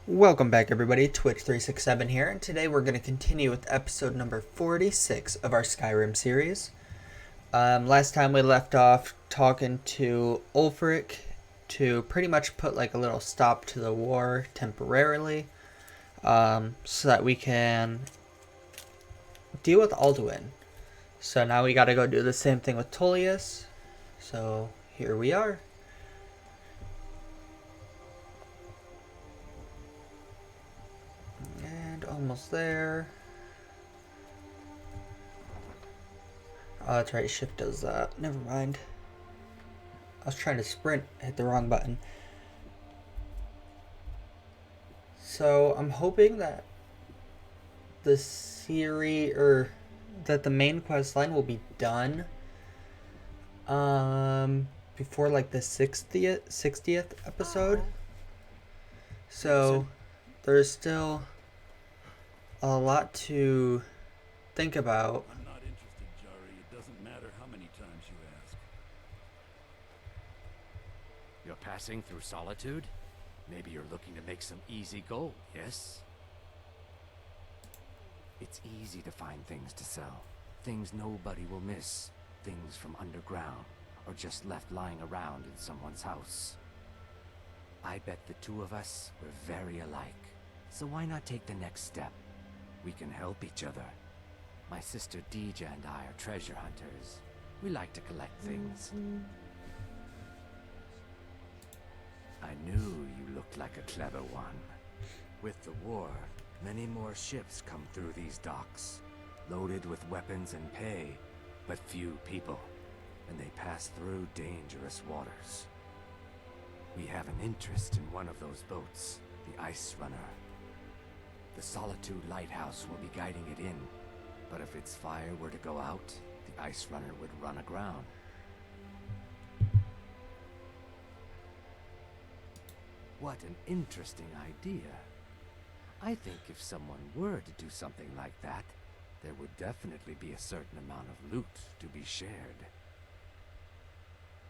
Welcome back everybody, Twitch367 here, and today we're going to continue with episode number 46 of our Skyrim series. Last time we left off talking to Ulfric to pretty much put like a little stop to the war temporarily, so that we can deal with Alduin. So now we got to go do the same thing with Tullius, so here we are. Almost there. Oh, that's right, shift does that. Never mind. I was trying to sprint, hit the wrong button. So I'm hoping that the series, or that the main quest line will be done before like the 60th episode. So there's still a lot to think about. I'm not interested, Jari. It doesn't matter how many times you ask. You're passing through solitude? Maybe you're looking to make some easy gold, yes? It's easy to find things to sell. Things nobody will miss. Things from underground, or just left lying around in someone's house. I bet the two of us were very alike. So why not take the next step? We can help each other. My sister Deja and I are treasure hunters. We like to collect things. I knew you looked like a clever one. With the war, many more ships come through these docks, loaded with weapons and pay, but few people, and they pass through dangerous waters. We have an interest in one of those boats, the Ice Runner. The Solitude Lighthouse will be guiding it in, but if its fire were to go out, the Ice Runner would run aground. What an interesting idea. I think if someone were to do something like that, there would definitely be a certain amount of loot to be shared.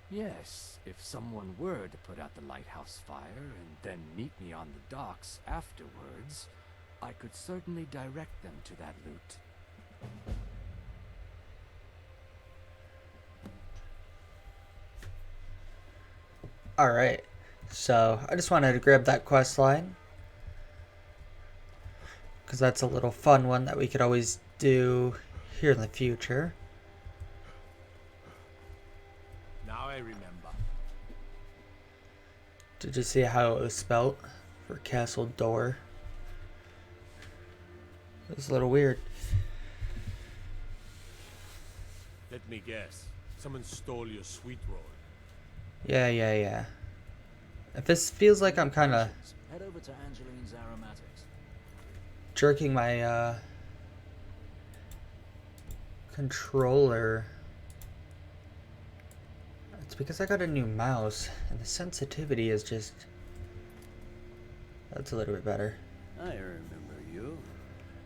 Yes, if someone were to put out the lighthouse fire and then meet me on the docks afterwards, I could certainly direct them to that loot. Alright, so I just wanted to grab that quest line, because that's a little fun one that we could always do here in the future. Now I remember. Did you see how it was spelt for castle door? It was a little weird. Let me guess. Someone stole your sweet roll. Yeah. If this feels like I'm kind of Head over to Angeline's Aromatics. jerking my controller, it's because I got a new mouse and the sensitivity is just, that's a little bit better. I remember you.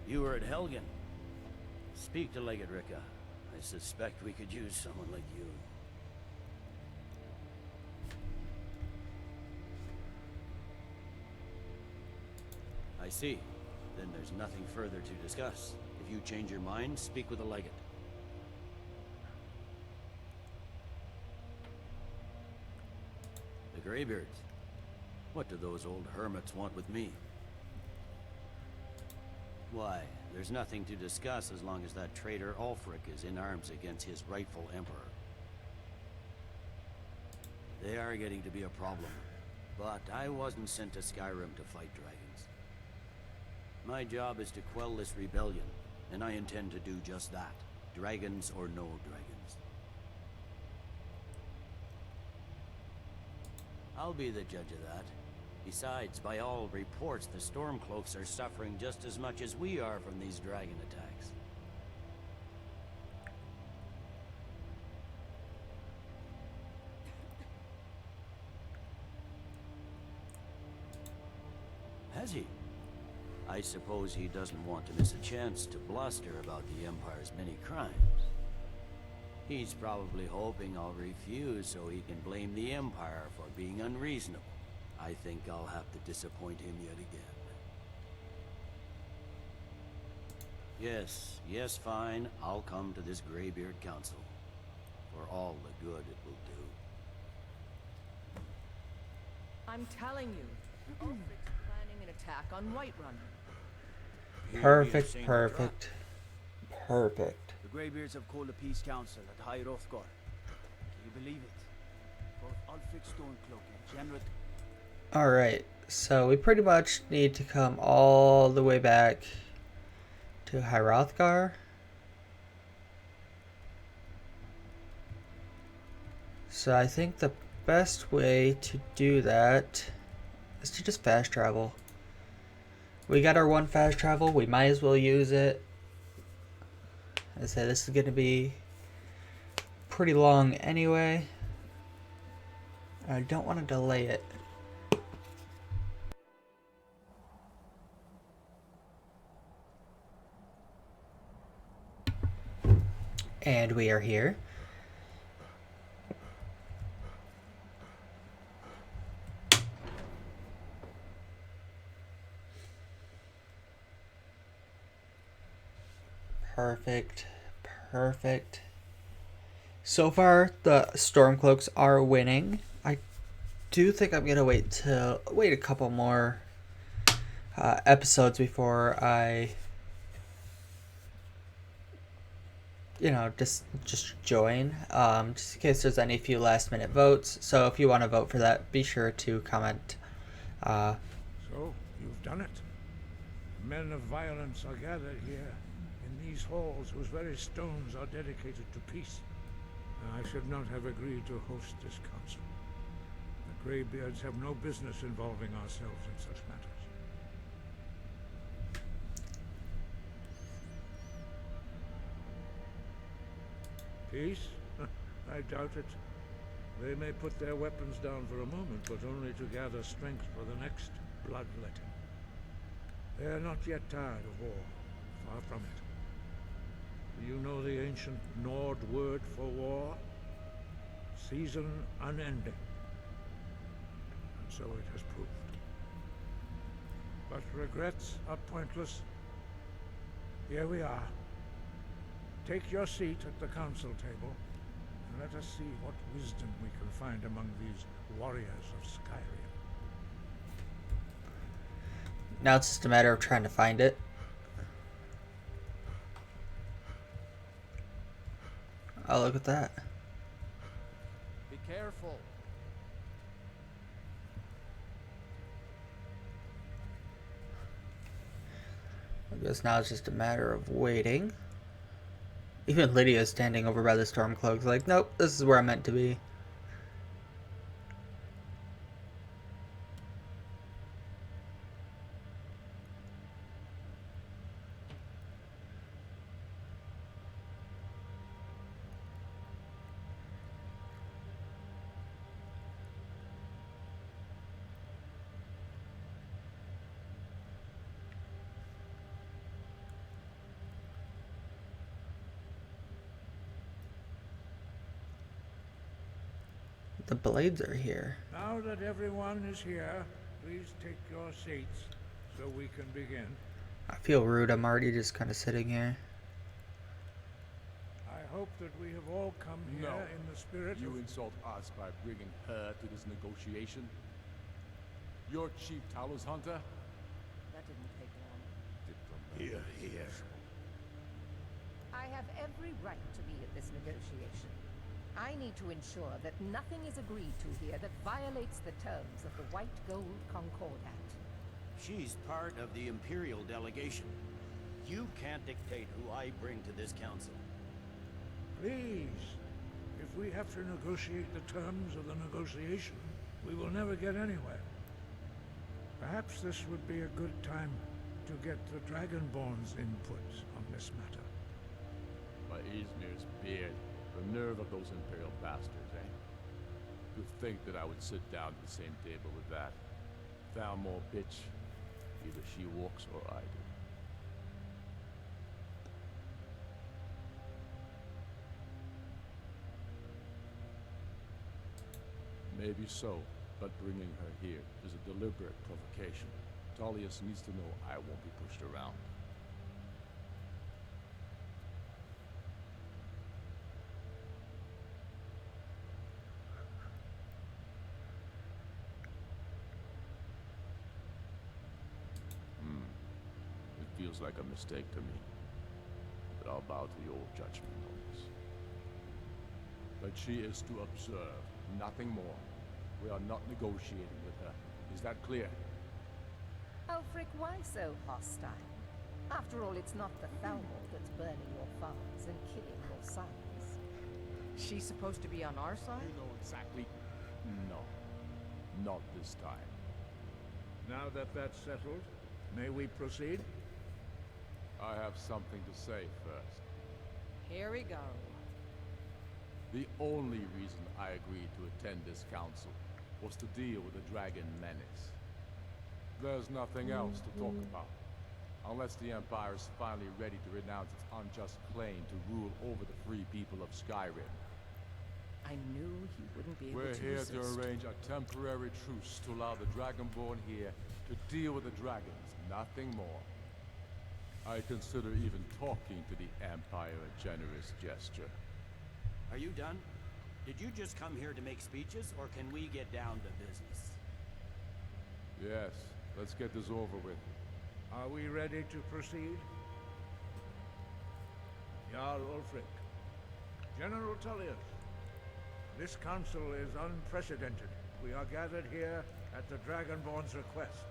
You were at Helgen. Speak to Legate Ricka. I suspect we could use someone like you. I see. Then there's nothing further to discuss. If you change your mind, speak with the Legate. The Greybeards. What do those old hermits want with me? Why, there's nothing to discuss as long as that traitor Ulfric is in arms against his rightful emperor. They are getting to be a problem, but I wasn't sent to Skyrim to fight dragons. My job is to quell this rebellion, and I intend to do just that, dragons or no dragons. I'll be the judge of that. Besides, by all reports, the Stormcloaks are suffering just as much as we are from these dragon attacks. Has he? I suppose he doesn't want to miss a chance to bluster about the Empire's many crimes. He's probably hoping I'll refuse so he can blame the Empire for being unreasonable. I think I'll have to disappoint him yet again. Yes, fine. I'll come to this Greybeard Council. For all the good it will do. I'm telling you, Ulfric's planning an attack on Whiterun. Perfect, perfect, perfect. The Greybeards have called a peace council at High Hrothgar. Can you believe it? Both Ulfric Stormcloak and Genred. Alright, so we pretty much need to come all the way back to High Hrothgar. So I think the best way to do that is to just fast travel. We got our one fast travel, we might as well use it. I say this is going to be pretty long anyway. I don't want to delay it. And we are here. Perfect. Perfect. So far, the Stormcloaks are winning. I do think I'm gonna wait a couple more episodes before I, just join. Just in case there's any few last minute votes. So if you want to vote for that, be sure to comment. So, you've done it. Men of violence are gathered here in these halls whose very stones are dedicated to peace. I should not have agreed to host this council. The Greybeards have no business involving ourselves in such matters. Peace? I doubt it. They may put their weapons down for a moment, but only to gather strength for the next bloodletting. They are not yet tired of war. Far from it. Do you know the ancient Nord word for war? Season unending. And so it has proved. But regrets are pointless. Here we are. Take your seat at the council table, and let us see what wisdom we can find among these warriors of Skyrim. Now it's just a matter of trying to find it. Oh, look at that. Be careful. I guess now it's just a matter of waiting. Even Lydia's standing over by the Stormcloaks like, nope, this is where I'm meant to be. The blades are here. Now that everyone is here, please take your seats so we can begin. I feel rude. I'm already just kind of sitting here. I hope that we have all come here No. in the spirit You of... insult us by bringing her to this negotiation? Your chief Talos hunter? That didn't take long. Here, here. I have every right to be at this negotiation. I need to ensure that nothing is agreed to here that violates the terms of the White Gold Concordat. She's part of the Imperial delegation. You can't dictate who I bring to this council. Please, if we have to negotiate the terms of the negotiation, we will never get anywhere. Perhaps this would be a good time to get the Dragonborn's input on this matter. By Izmir's beard. The nerve of those Imperial bastards, eh? To think that I would sit down at the same table with that. Thalmor bitch. Either she walks or I do. Maybe so. But bringing her here is a deliberate provocation. Tullius needs to know I won't be pushed around. It feels like a mistake to me. But I'll bow to your judgment on this. But she is to observe, nothing more. We are not negotiating with her. Is that clear? Ulfric, why so hostile? After all, it's not the Thalmor that's burning your farms and killing your sons. She's supposed to be on our side? You know exactly. No. Not this time. Now that that's settled, may we proceed? I have something to say first. Here we go. The only reason I agreed to attend this council was to deal with the dragon menace. There's nothing else to talk about. Unless the Empire is finally ready to renounce its unjust claim to rule over the free people of Skyrim. I knew he wouldn't be able We're to here resist. to arrange a temporary truce to allow the Dragonborn here to deal with the dragons, nothing more. I consider even talking to the Empire a generous gesture. Are you done? Did you just come here to make speeches, or can we get down to business? Yes, let's get this over with. Are we ready to proceed? Jarl Ulfric, General Tullius, this council is unprecedented. We are gathered here at the Dragonborn's request.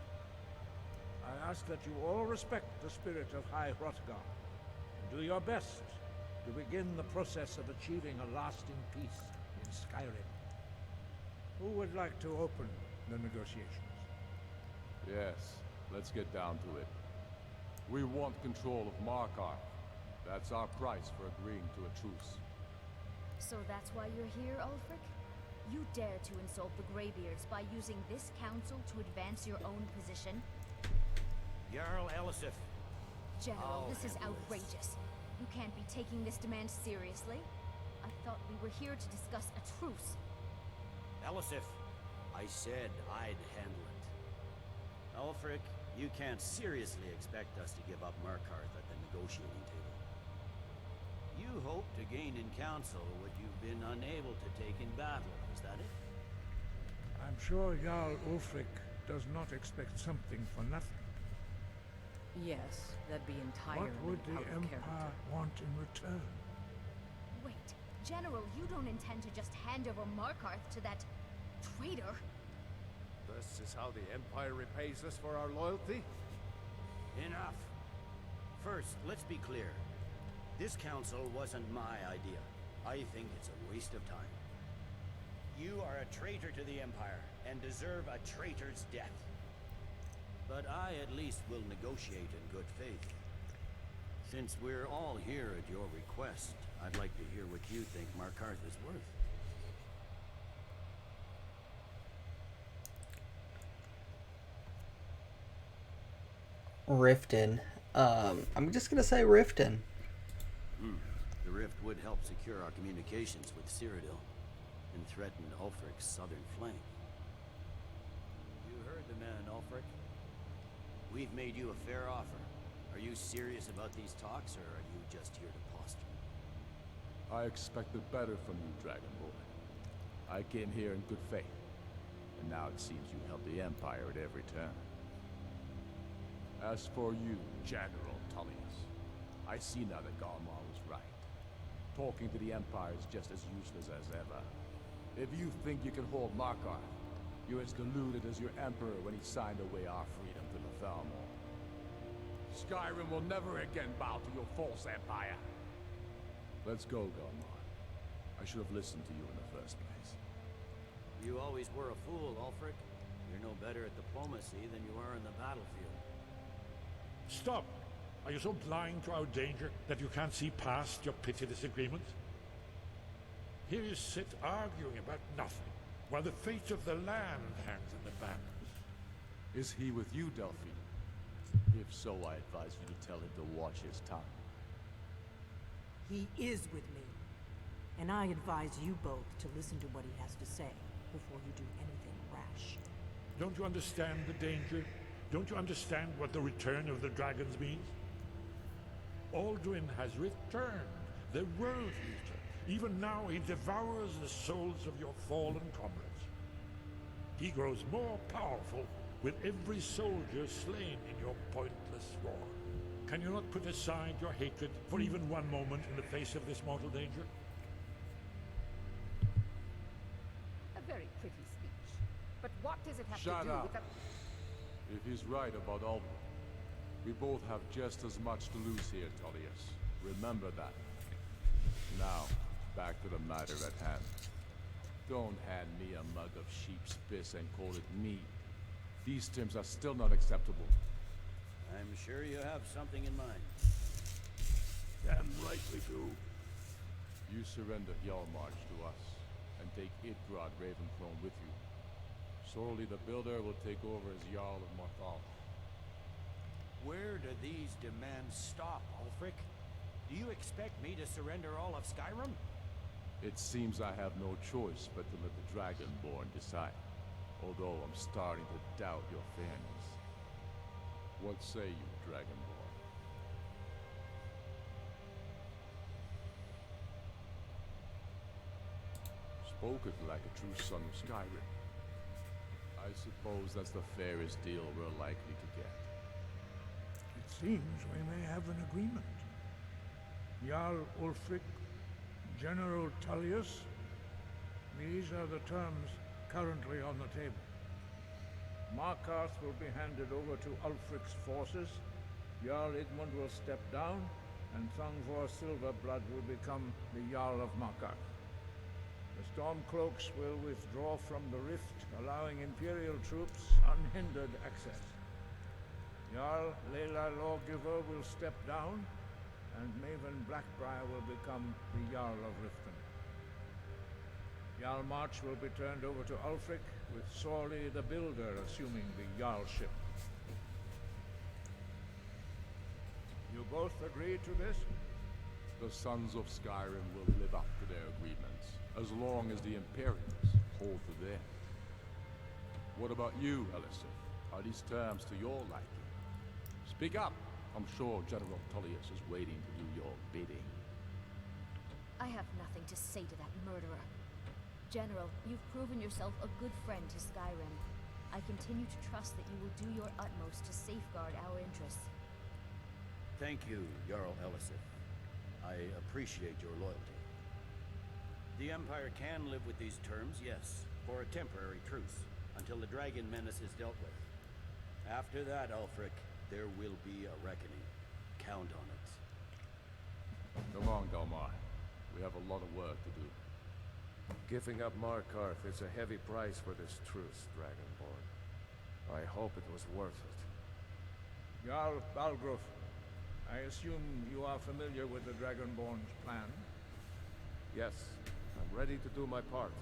I ask that you all respect the spirit of High Hrothgar, and do your best to begin the process of achieving a lasting peace in Skyrim. Who would like to open the negotiations? Yes, let's get down to it. We want control of Markarth. That's our price for agreeing to a truce. So that's why you're here, Ulfric? You dare to insult the Greybeards by using this council to advance your own position? Jarl Elisif. General, I'll this is handle this. outrageous. You can't be taking this demand seriously. I thought we were here to discuss a truce. Elisif, I said I'd handle it. Ulfric, you can't seriously expect us to give up Markarth at the negotiating table. You hope to gain in council what you've been unable to take in battle, is that it? I'm sure Jarl Ulfric does not expect something for nothing. Yes, that'd be entirely What would the out of Empire character. want in return? Wait, General, you don't intend to just hand over Markarth to that traitor? This is how the Empire repays us for our loyalty? Enough. First, let's be clear. This council wasn't my idea. I think it's a waste of time. You are a traitor to the Empire, and deserve a traitor's death. But I at least will negotiate in good faith. Since we're all here at your request, I'd like to hear what you think Markarth is worth. Riften. I'm just gonna say Riften. The rift would help secure our communications with Cyrodiil, and threaten Ulfric's southern flank. You heard the man, Ulfric. We've made you a fair offer. Are you serious about these talks, or are you just here to posture? I expected better from you, Dragonborn. I came here in good faith, and now it seems you help the Empire at every turn. As for you, General Tullius, I see now that Galmar was right. Talking to the Empire is just as useless as ever. If you think you can hold Markarth, you're as deluded as your Emperor when he signed away our freedom to the Thalmor. Skyrim will never again bow to your false empire. Let's go, Galmar. I should have listened to you in the first place. You always were a fool, Ulfric. You're no better at diplomacy than you are in the battlefield. Stop! Are you so blind to our danger that you can't see past your petty disagreements? Here you sit arguing about nothing, while the fate of the land hangs in the balance. Is he with you, Delphine? If so, I advise you to tell him to watch his tongue. He is with me. And I advise you both to listen to what he has to say before you do anything rash. Don't you understand the danger? Don't you understand what the return of the dragons means? Aldrin has returned, the World Eater. Even now he devours the souls of your fallen comrades. He grows more powerful with every soldier slain in your pointless war. Can you not put aside your hatred for even one moment in the face of this mortal danger? A very pretty speech. But what does it have Shut to do up. with the... If he's right about Alvin, we both have just as much to lose here, Tullius. Remember that. Now, back to the matter at hand. Don't hand me a mug of sheep's piss and call it mead. These terms are still not acceptable. I'm sure you have something in mind. Damn right we do. You surrender Yarmarch to us, and take Idgrod Ravencrone with you. Sorely the Builder will take over as Jarl of Morthal. Where do these demands stop, Ulfric? Do you expect me to surrender all of Skyrim? It seems I have no choice but to let the Dragonborn decide. Although I'm starting to doubt your fairness. What say you, Dragonborn? Spoken like a true son of Skyrim. I suppose that's the fairest deal we're likely to get. It seems we may have an agreement. Jarl Ulfric, General Tullius, these are the terms currently on the table. Markarth will be handed over to Ulfric's forces, Jarl Igmund will step down, and Thongvor Silverblood will become the Jarl of Markarth. The Stormcloaks will withdraw from the rift, allowing Imperial troops unhindered access. Jarl Layla Lawgiver will step down, and Maven Blackbriar will become the Jarl of Riften. Jarl March will be turned over to Ulfric, with Sorley the Builder assuming the Jarlship. You both agree to this? The Sons of Skyrim will live up to their agreements, as long as the Imperials hold to theirs. What about you, Elisif? Are these terms to your liking? Speak up! I'm sure General Tullius is waiting to do your bidding. I have nothing to say to that murderer. General, you've proven yourself a good friend to Skyrim. I continue to trust that you will do your utmost to safeguard our interests. Thank you, Jarl Elisif. I appreciate your loyalty. The Empire can live with these terms, yes, for a temporary truce, until the dragon menace is dealt with. After that, Ulfric, there will be a reckoning. Count on it. Come on, Galmar. We have a lot of work to do. Giving up Markarth is a heavy price for this truce, Dragonborn. I hope it was worth it. Jarl Balgruuf, I assume you are familiar with the Dragonborn's plan? Yes, I'm ready to do my part.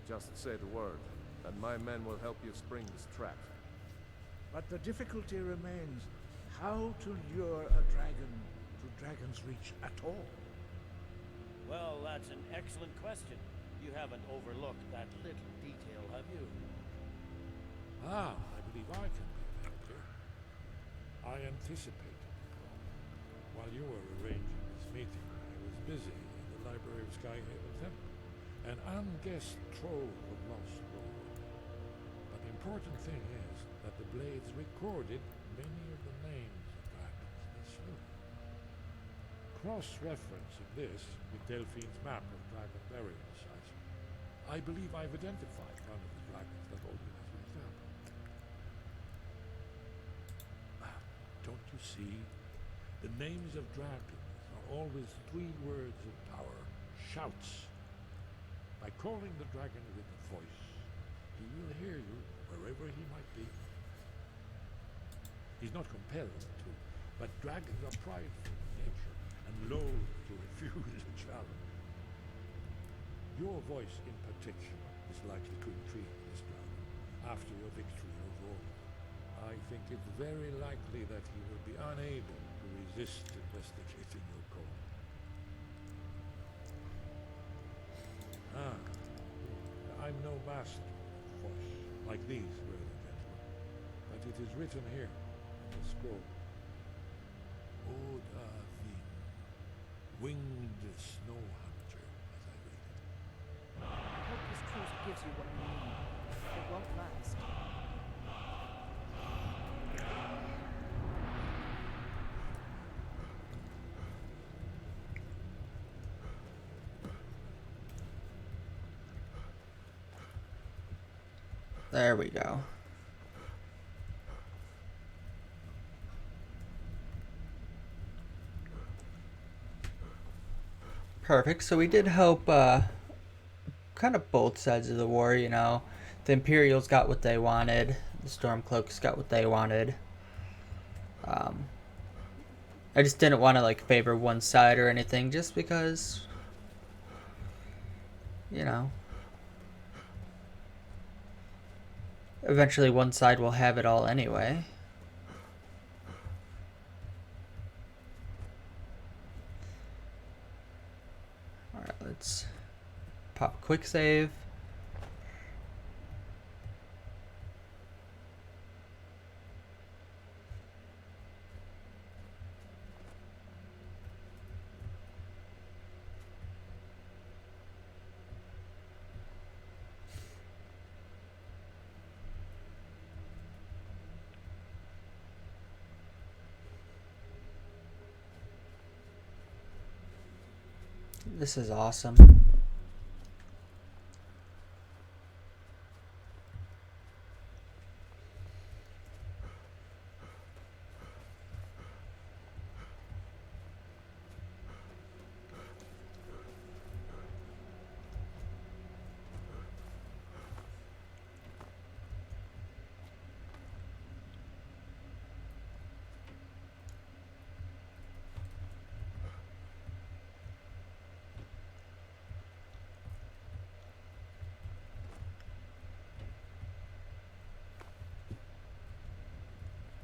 Just say the word, and my men will help you spring this trap. But the difficulty remains how to lure a dragon to Dragon's Reach at all. Well, that's an excellent question. You haven't overlooked that little detail, have you? Ah, I believe I can be of help here. I anticipated. While you were arranging this meeting, I was busy in the library of Skyhaven Temple, an unguessed trove of lost lore. But the important thing is that the blades recorded many of the names of dragons they slew. Cross-referencing this with Delphine's map of dragon burial sites, I believe I've identified one of the dragons that Odin has raised up. Don't you see? The names of dragons are always 3 words of power, shouts. By calling the dragon with a voice, he will hear you wherever he might be. He's not compelled to, but dragons are prideful in nature and loath to refuse a challenge. Your voice in particular is likely to intrigue this dragon after your victory over Orlok. I think it's very likely that he will be unable to resist investigating your call. I'm no master of voice, like these were the dead one. But it is written here on the scroll. Oda Vin, winged snow hunter, as I read it. I hope this truce gives you what you need. It won't last. There we go. Perfect. So we did help kind of both sides of the war, you know. The Imperials got what they wanted. The Stormcloaks got what they wanted. I just didn't want to like favor one side or anything just because, you know, eventually one side will have it all anyway. Alright, let's pop a quick save. This is awesome.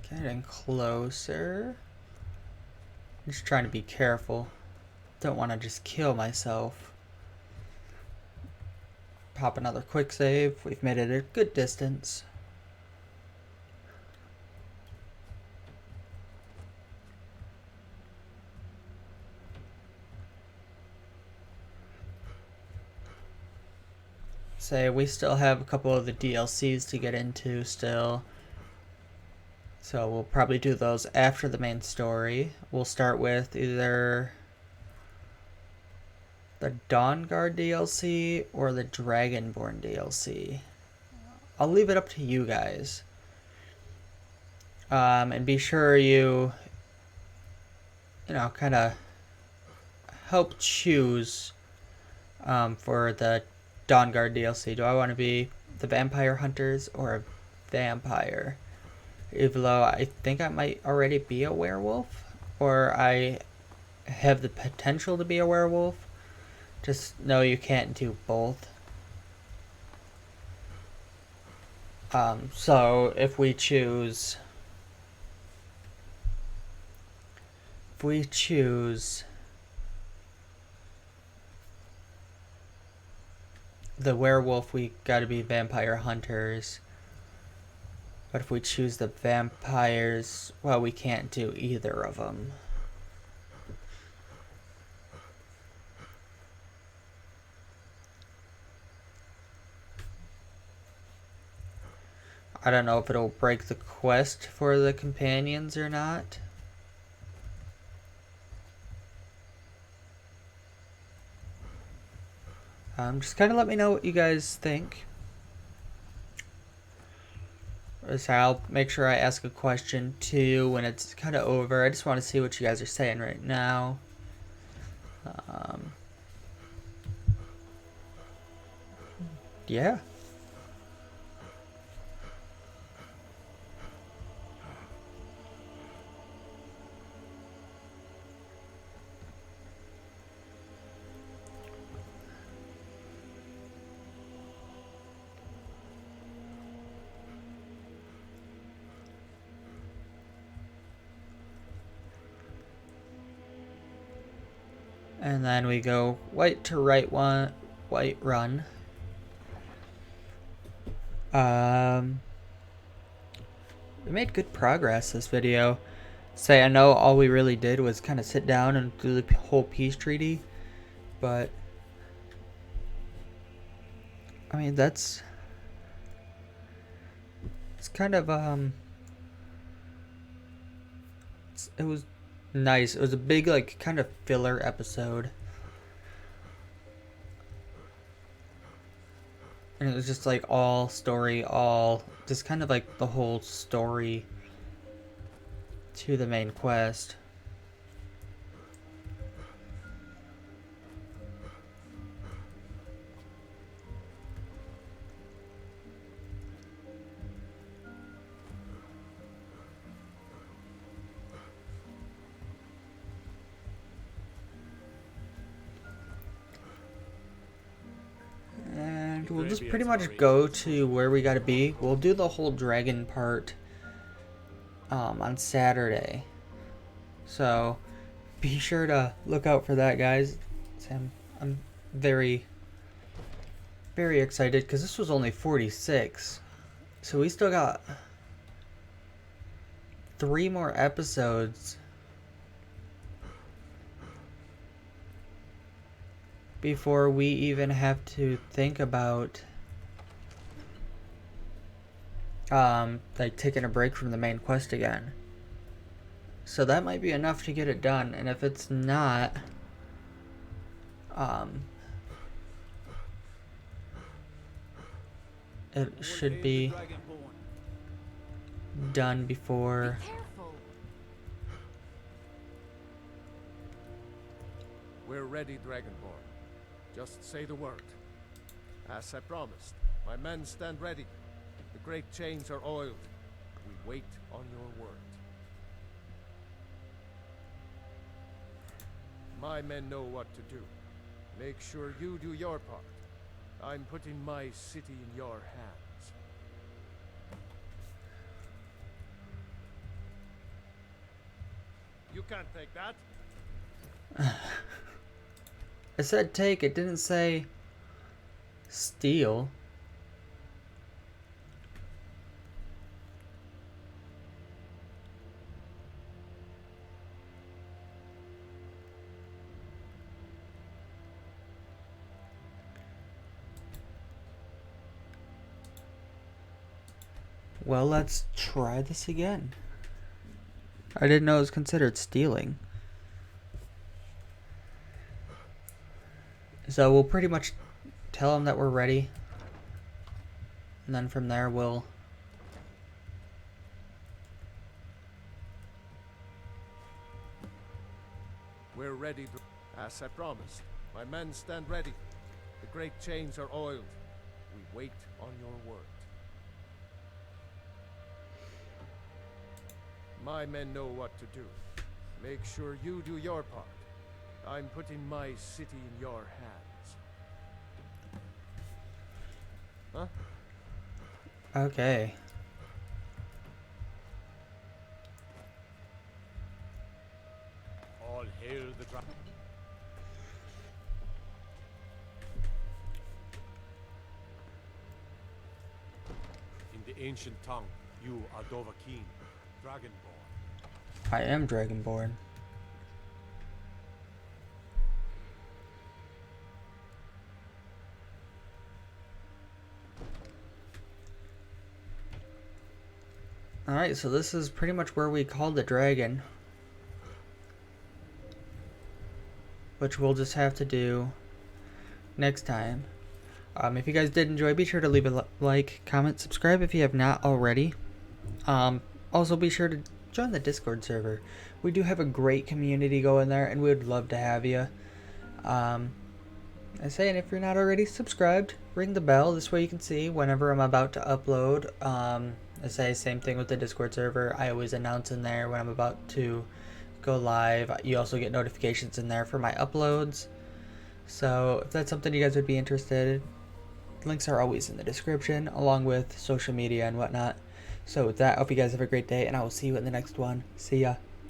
Getting closer. I'm just trying to be careful. Don't want to just kill myself. Pop another quick save. We've made it a good distance. Say we still have a couple of the DLCs to get into still. So we'll probably do those after the main story. We'll start with either the Dawnguard DLC or the Dragonborn DLC. I'll leave it up to you guys. And be sure you know, kind of help choose for the Dawnguard DLC. Do I want to be the vampire hunters or a vampire? Even though I think I might already be a werewolf, or I have the potential to be a werewolf. Just know you can't do both. So if we choose the werewolf, we gotta be vampire hunters. But if we choose the vampires, well, we can't do either of them. I don't know if it'll break the quest for the companions or not. Just kind of let me know what you guys think. So I'll make sure I ask a question too when it's kind of over. I just want to see what you guys are saying right now. Yeah. And then we go white to right one, white run. We made good progress this video. Say, I know all we really did was kind of sit down and do the whole peace treaty, but I mean, it's kind of it was nice. It was a big, like, kind of filler episode, and it was just like all story, all just kind of like the whole story to the main quest. And we'll just pretty much go to where we gotta be. We'll do the whole dragon part on Saturday. So be sure to look out for that, guys. I'm very, very excited because this was only 46. So we still got 3 more episodes before we even have to think about like taking a break from the main quest again. So that might be enough to get it done, and if it's not, it should be done before We're ready, Dragonborn. Just say the word. As I promised, my men stand ready. The great chains are oiled. We wait on your word. My men know what to do. Make sure you do your part. I'm putting my city in your hands. You can't take that. I said take, it didn't say steal. Well, let's try this again. I didn't know it was considered stealing. So we'll pretty much tell them that we're ready. And then from there we'll... We're ready, as I promised. My men stand ready. The great chains are oiled. We wait on your word. My men know what to do. Make sure you do your part. I'm putting my city in your hands. Huh? Okay. All hail the dragon. In the ancient tongue, you are Dovahkiin, Dragonborn. I am Dragonborn. Alright, so this is pretty much where we called the dragon. Which we'll just have to do next time. If you guys did enjoy, be sure to leave a like, comment, subscribe if you have not already. Also be sure to join the Discord server. We do have a great community going there, and we would love to have you. I say, and if you're not already subscribed, ring the bell. This way you can see whenever I'm about to upload. I say, same thing with the Discord server. I always announce in there when I'm about to go live. You also get notifications in there for my uploads. So if that's something you guys would be interested in, links are always in the description, along with social media and whatnot. So with that, I hope you guys have a great day, and I will see you in the next one. See ya.